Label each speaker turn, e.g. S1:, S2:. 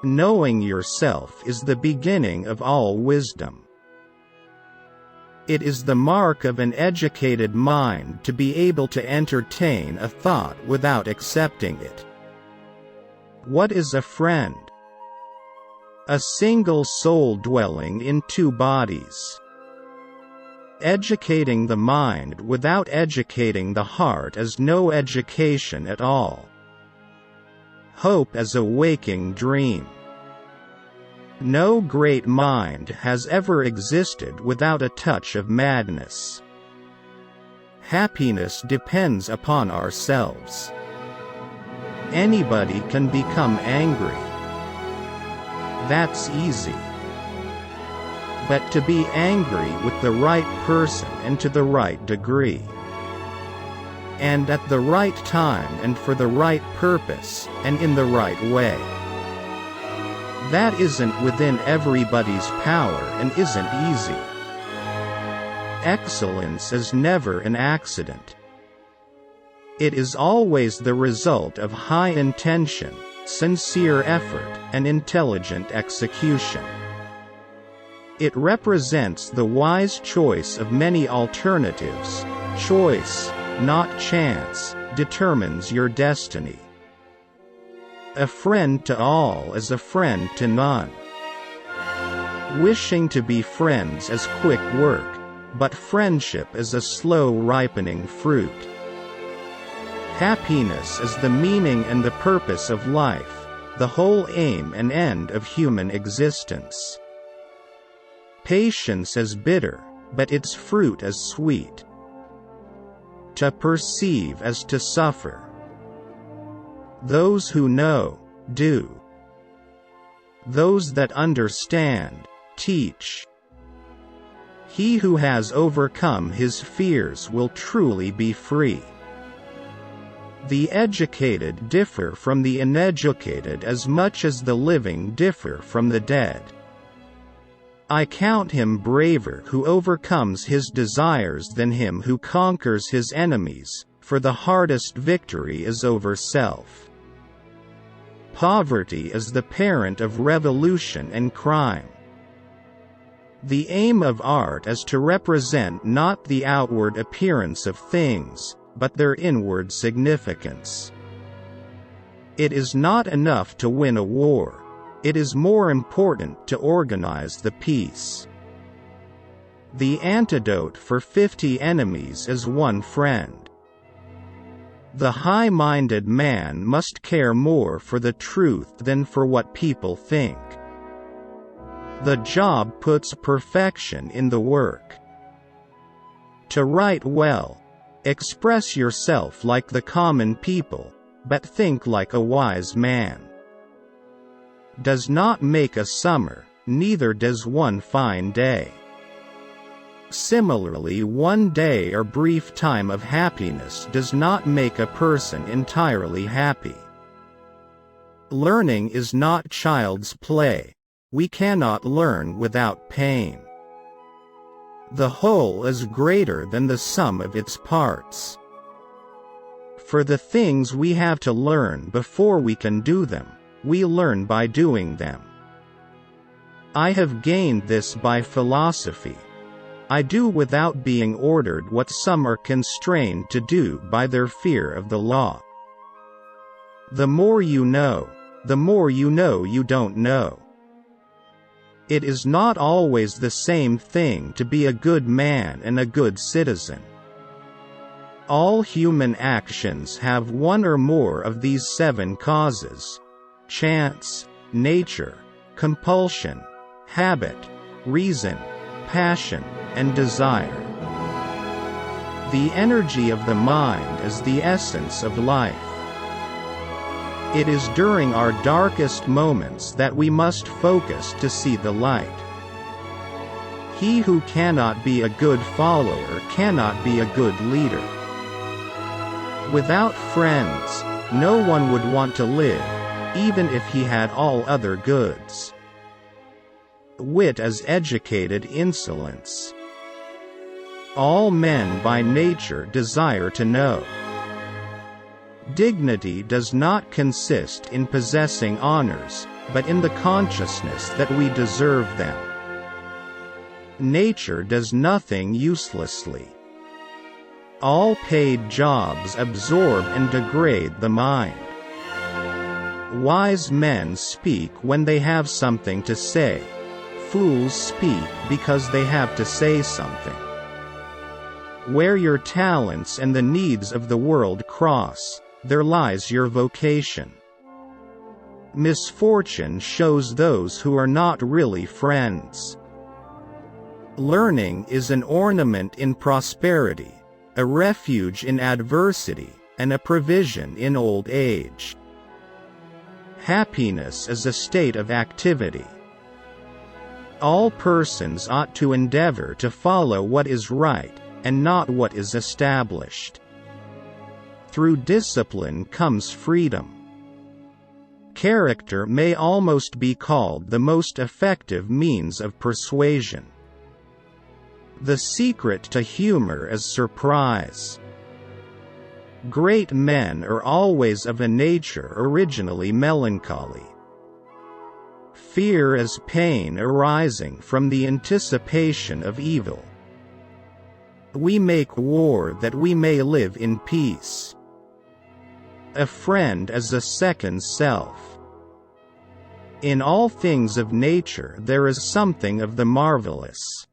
S1: Knowing yourself is the beginning of all wisdom. It is the mark of an educated mind to be able to entertain a thought without accepting it. What is a friend? A single soul dwelling in two bodies. Educating the mind without educating the heart is no education at all. Hope as a waking dream. No great mind has ever existed without a touch of madness. Happiness depends upon ourselves. Anybody can become angry. That's easy. But to be angry with the right person and to the right degree, and at the right time and for the right purpose, and in the right way, that isn't within everybody's power and isn't easy. Excellence is never an accident. It is always the result of high intention, sincere effort, and intelligent execution. It represents the wise choice of many alternatives. Choice, not chance, determines your destiny. A friend to all is a friend to none. Wishing to be friends is quick work, but friendship is a slow ripening fruit. Happiness is the meaning and the purpose of life, the whole aim and end of human existence. Patience is bitter, but its fruit is sweet. To perceive is to suffer. Those who know, do. Those that understand, teach. He who has overcome his fears will truly be free. The educated differ from the uneducated as much as the living differ from the dead. I count him braver who overcomes his desires than him who conquers his enemies, for the hardest victory is over self. Poverty is the parent of revolution and crime. The aim of art is to represent not the outward appearance of things, but their inward significance. It is not enough to win a war. It is more important to organize the peace. The antidote for 50 enemies is one friend. The high-minded man must care more for the truth than for what people think. The job puts perfection in the work. To write well, express yourself like the common people, but think like a wise man. Does not make a summer, neither does one fine day. Similarly, one day or brief time of happiness does not make a person entirely happy. Learning is not child's play. We cannot learn without pain. The whole is greater than the sum of its parts. For the things we have to learn before we can do them, we learn by doing them. I have gained this by philosophy. I do without being ordered what some are constrained to do by their fear of the law. The more you know, the more you know you don't know. It is not always the same thing to be a good man and a good citizen. All human actions have one or more of these 7 causes: chance, nature, compulsion, habit, reason, passion, and desire. The energy of the mind is the essence of life. It is during our darkest moments that we must focus to see the light. He who cannot be a good follower cannot be a good leader. Without friends, no one would want to live, even if he had all other goods. Wit is educated insolence. All men by nature desire to know. Dignity does not consist in possessing honors, but in the consciousness that we deserve them. Nature does nothing uselessly. All paid jobs absorb and degrade the mind. Wise men speak when they have something to say. Fools speak because they have to say something. Where your talents and the needs of the world cross, there lies your vocation. Misfortune shows those who are not really friends. Learning is an ornament in prosperity, a refuge in adversity, and a provision in old age. Happiness is a state of activity. All persons ought to endeavor to follow what is right, and not what is established. Through discipline comes freedom. Character may almost be called the most effective means of persuasion. The secret to humor is surprise. Great men are always of a nature originally melancholy. Fear is pain arising from the anticipation of evil. We make war that we may live in peace. A friend is a second self. In all things of nature there is something of the marvelous.